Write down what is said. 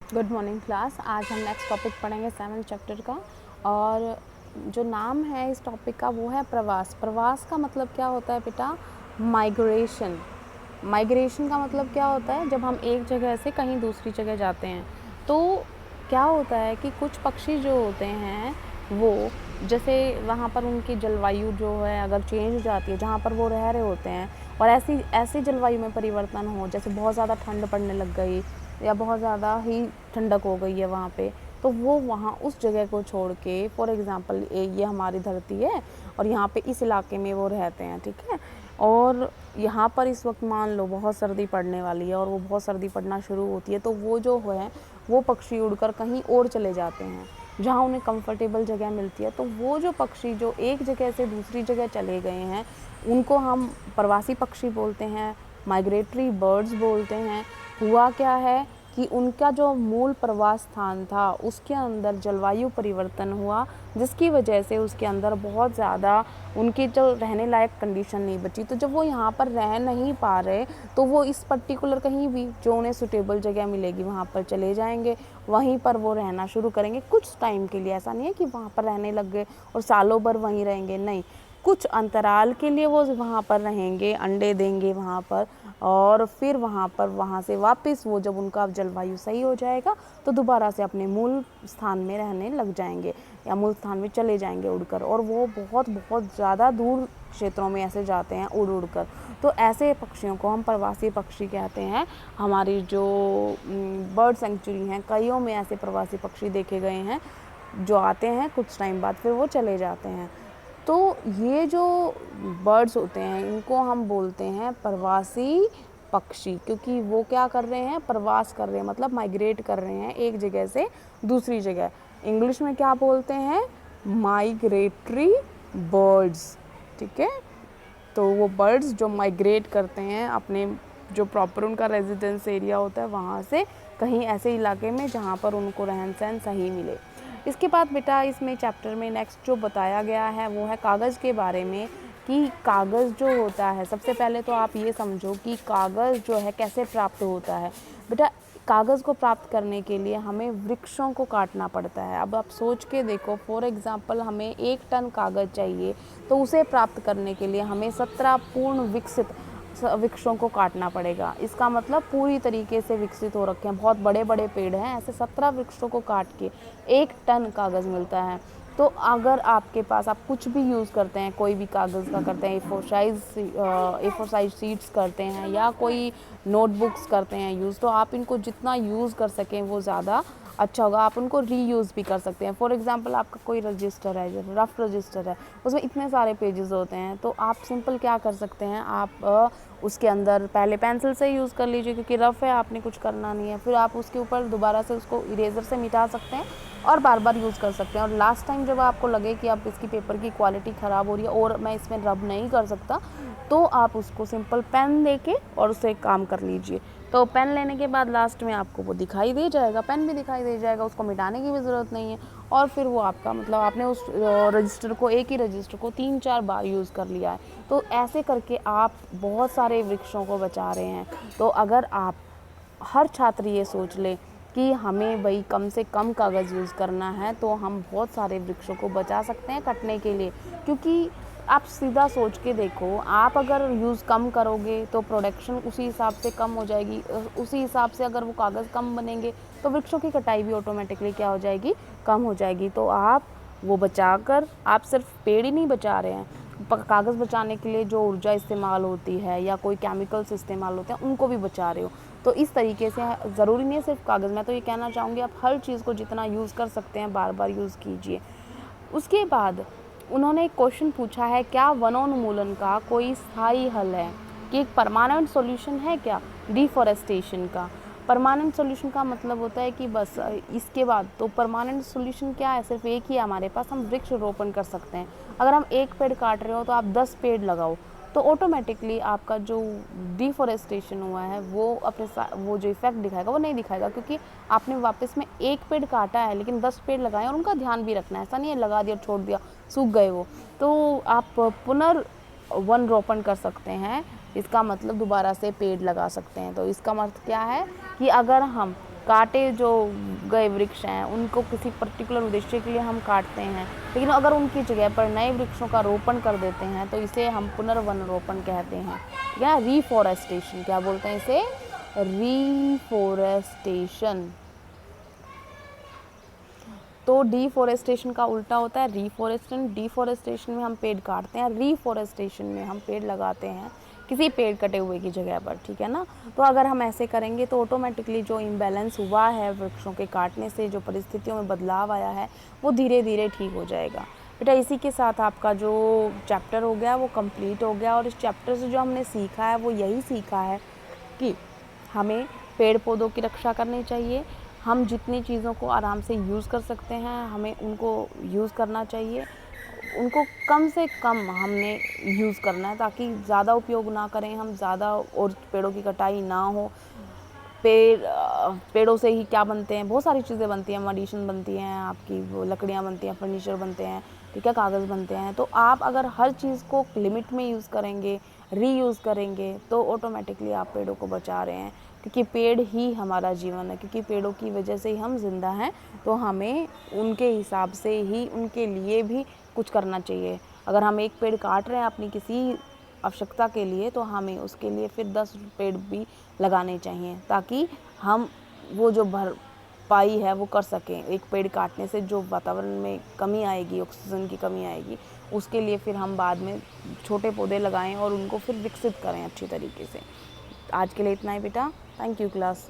Good morning class. आज हम next topic पढ़ेंगे 7th चैप्टर का, और जो नाम है इस टॉपिक का वो है प्रवास। प्रवास का मतलब क्या होता है बेटा? माइग्रेशन। माइग्रेशन का मतलब क्या होता है? जब हम एक जगह से कहीं दूसरी जगह जाते हैं तो क्या होता है कि कुछ पक्षी जो होते हैं वो, जैसे वहाँ पर उनकी जलवायु जो है अगर चेंज हो जाती है जहाँ पर वो रह रहे होते हैं, और ऐसी जलवायु में परिवर्तन हो, जैसे बहुत ज़्यादा ठंड पड़ने लग गई या बहुत ज़्यादा ही ठंडक हो गई है वहाँ पे, तो वो वहाँ उस जगह को छोड़ के, फॉर एग्ज़ाम्पल ये हमारी धरती है और यहाँ पे इस इलाके में वो रहते हैं, ठीक है। और यहाँ पर इस वक्त मान लो बहुत सर्दी पड़ने वाली है और वो बहुत सर्दी पड़ना शुरू होती है, तो वो जो है वो पक्षी उड़कर कहीं और चले जाते हैं जहाँ उन्हें कंफर्टेबल जगह मिलती है। तो वो जो पक्षी जो एक जगह से दूसरी जगह चले गए हैं उनको हम प्रवासी पक्षी बोलते हैं, माइग्रेटरी बर्ड्स बोलते हैं। हुआ क्या है कि उनका जो मूल प्रवास स्थान था उसके अंदर जलवायु परिवर्तन हुआ, जिसकी वजह से उसके अंदर बहुत ज़्यादा उनकी जो रहने लायक कंडीशन नहीं बची। तो जब वो यहाँ पर रह नहीं पा रहे तो वो इस पर्टिकुलर कहीं भी जो उन्हें सूटेबल जगह मिलेगी वहाँ पर चले जाएंगे, वहीं पर वो रहना शुरू करेंगे कुछ टाइम के लिए। ऐसा नहीं है कि वहाँ पर रहने लग गए और सालों भर वहीं रहेंगे, नहीं, कुछ अंतराल के लिए वो वहाँ पर रहेंगे, अंडे देंगे वहाँ पर, और फिर वहाँ से वापस वो जब उनका जलवायु सही हो जाएगा तो दोबारा से अपने मूल स्थान में रहने लग जाएंगे या मूल स्थान में चले जाएंगे उड़कर। और वो बहुत बहुत ज़्यादा दूर क्षेत्रों में ऐसे जाते हैं उड़ कर। तो ऐसे पक्षियों को हम प्रवासी पक्षी कहते हैं। हमारी जो बर्ड सेंचुरी हैं कईयों में ऐसे प्रवासी पक्षी देखे गए हैं जो आते हैं कुछ टाइम बाद फिर वो चले जाते हैं। तो ये जो बर्ड्स होते हैं इनको हम बोलते हैं प्रवासी पक्षी, क्योंकि वो क्या कर रहे हैं? प्रवास कर रहे हैं, मतलब माइग्रेट कर रहे हैं एक जगह से दूसरी जगह। इंग्लिश में क्या बोलते हैं? माइग्रेटरी बर्ड्स, ठीक है। तो वो बर्ड्स जो माइग्रेट करते हैं अपने जो प्रॉपर उनका रेजिडेंस एरिया होता है वहाँ से कहीं ऐसे इलाके में जहाँ पर उनको रहन सहन सही मिले। इसके बाद बेटा इसमें चैप्टर में नेक्स्ट जो बताया गया है वो है कागज़ के बारे में, कि कागज़ जो होता है, सबसे पहले तो आप ये समझो कि कागज़ जो है कैसे प्राप्त होता है। बेटा कागज़ को प्राप्त करने के लिए हमें वृक्षों को काटना पड़ता है। अब आप सोच के देखो, फॉर एग्ज़ाम्पल हमें 1 टन कागज़ चाहिए तो उसे प्राप्त करने के लिए हमें 17 पूर्ण विकसित वृक्षों को काटना पड़ेगा। इसका मतलब पूरी तरीके से विकसित हो रखे हैं, बहुत बड़े बड़े पेड़ हैं, ऐसे 17 वृक्षों को काट के 1 टन कागज़ मिलता है। तो अगर आपके पास आप कुछ भी यूज़ करते हैं, कोई भी कागज़ का करते हैं, A4 साइज शीट्स करते हैं या कोई नोटबुक्स करते हैं यूज़, तो आप इनको जितना यूज़ कर सकें वो ज़्यादा अच्छा होगा। आप उनको रीयूज़ भी कर सकते हैं। फॉर एग्ज़ाम्पल आपका कोई रजिस्टर है, जो रफ़ रजिस्टर है, उसमें इतने सारे पेजेस होते हैं, तो आप सिंपल क्या कर सकते हैं, आप उसके अंदर पहले पेंसिल से यूज़ कर लीजिए क्योंकि रफ़ है, आपने कुछ करना नहीं है। फिर आप उसके ऊपर दोबारा से उसको इरेज़र से मिटा सकते हैं और बार बार यूज़ कर सकते हैं। और लास्ट टाइम जब आपको लगे कि अब इसकी पेपर की क्वालिटी ख़राब हो रही है और मैं इसमें रब नहीं कर सकता, तो आप उसको सिंपल पेन लेके और उससे काम कर लीजिए। तो पेन लेने के बाद लास्ट में आपको वो दिखाई दे जाएगा, पेन भी दिखाई दे जाएगा, उसको मिटाने की भी ज़रूरत नहीं है। और फिर वो आपका मतलब आपने उस रजिस्टर को, एक ही रजिस्टर को 3-4 बार यूज़ कर लिया है। तो ऐसे करके आप बहुत सारे वृक्षों को बचा रहे हैं। तो अगर आप, हर छात्र ये सोच ले कि हमें भाई कम से कम कागज़ यूज़ करना है, तो हम बहुत सारे वृक्षों को बचा सकते हैं कटने के लिए। क्योंकि आप सीधा सोच के देखो, आप अगर यूज़ कम करोगे तो प्रोडक्शन उसी हिसाब से कम हो जाएगी, उसी हिसाब से अगर वो कागज़ कम बनेंगे तो वृक्षों की कटाई भी ऑटोमेटिकली क्या हो जाएगी? कम हो जाएगी। तो आप वो बचा कर, आप सिर्फ पेड़ ही नहीं बचा रहे हैं, कागज़ बचाने के लिए जो ऊर्जा इस्तेमाल होती है या कोई केमिकल्स इस्तेमाल होते हैं उनको भी बचा रहे हो। तो इस तरीके से ज़रूरी नहीं है सिर्फ कागज़, मैं तो ये कहना चाहूँगी आप हर चीज़ को जितना यूज़ कर सकते हैं बार बार यूज़ कीजिए। उसके बाद उन्होंने एक क्वेश्चन पूछा है, क्या वनोन्मूलन का कोई स्थायी हल है, कि एक परमानेंट सॉल्यूशन है क्या डिफॉरेस्टेशन का? परमानेंट सॉल्यूशन का मतलब होता है कि बस इसके बाद तो परमानेंट सॉल्यूशन क्या है? सिर्फ एक ही है हमारे पास, हम वृक्ष रोपण कर सकते हैं। अगर हम 1 पेड़ काट रहे हो तो आप 10 पेड़ लगाओ, तो ऑटोमेटिकली आपका जो डिफॉरेस्टेशन हुआ है वो अपने वो जो इफेक्ट दिखाएगा वो नहीं दिखाएगा, क्योंकि आपने वापस में 1 पेड़ काटा है लेकिन 10 पेड़ लगाए और उनका ध्यान भी रखना है। ऐसा नहीं है लगा दिया और छोड़ दिया, सूख गए वो, तो आप पुनर्वन रोपण कर सकते हैं। इसका मतलब दोबारा से पेड़ लगा सकते हैं। तो इसका मतलब क्या है कि अगर हम काटे जो गए वृक्ष हैं उनको किसी पर्टिकुलर उद्देश्य के लिए हम काटते हैं, लेकिन अगर उनकी जगह पर नए वृक्षों का रोपण कर देते हैं तो इसे हम पुनर्वन रोपण कहते हैं, या रीफॉरेस्टेशन। क्या बोलते हैं इसे? रीफॉरेस्टेशन। तो डिफॉरेस्टेशन का उल्टा होता है रीफॉरेस्टेशन। डिफॉरेस्टेशन में हम पेड़ काटते हैं, रीफॉरेस्टेशन में हम पेड़ लगाते हैं किसी पेड़ कटे हुए की जगह पर, ठीक है ना। तो अगर हम ऐसे करेंगे तो ऑटोमेटिकली जो इम्बैलेंस हुआ है वृक्षों के काटने से, जो परिस्थितियों में बदलाव आया है, वो धीरे धीरे ठीक हो जाएगा। बेटा इसी के साथ आपका जो चैप्टर हो गया वो कंप्लीट हो गया। और इस चैप्टर से जो हमने सीखा है वो यही सीखा है कि हमें पेड़ पौधों की रक्षा करनी चाहिए। हम जितनी चीज़ों को आराम से यूज़ कर सकते हैं हमें उनको यूज़ करना चाहिए, उनको कम से कम हमने यूज़ करना है ताकि ज़्यादा उपयोग ना करें हम, ज़्यादा और पेड़ों की कटाई ना हो। पेड़ों से ही क्या बनते हैं, बहुत सारी चीज़ें बनती हैं, मेडिसिन बनती हैं, आपकी वो लकड़ियाँ बनती हैं, फर्नीचर बनते हैं, ठीक है, कागज़ बनते हैं। तो आप अगर हर चीज़ को लिमिट में यूज़ करेंगे, रीयूज़ करेंगे, तो ऑटोमेटिकली आप पेड़ों को बचा रहे हैं, क्योंकि पेड़ ही हमारा जीवन है, क्योंकि पेड़ों की वजह से ही हम जिंदा हैं। तो हमें उनके हिसाब से ही उनके लिए भी कुछ करना चाहिए। अगर हम एक पेड़ काट रहे हैं अपनी किसी आवश्यकता के लिए, तो हमें उसके लिए फिर 10 पेड़ भी लगाने चाहिए, ताकि हम वो जो भरपाई है वो कर सकें। एक पेड़ काटने से जो वातावरण में कमी आएगी, ऑक्सीजन की कमी आएगी, उसके लिए फिर हम बाद में छोटे पौधे लगाएं और उनको फिर विकसित करें अच्छी तरीके से। आज के लिए इतना ही बेटा। Thank you class.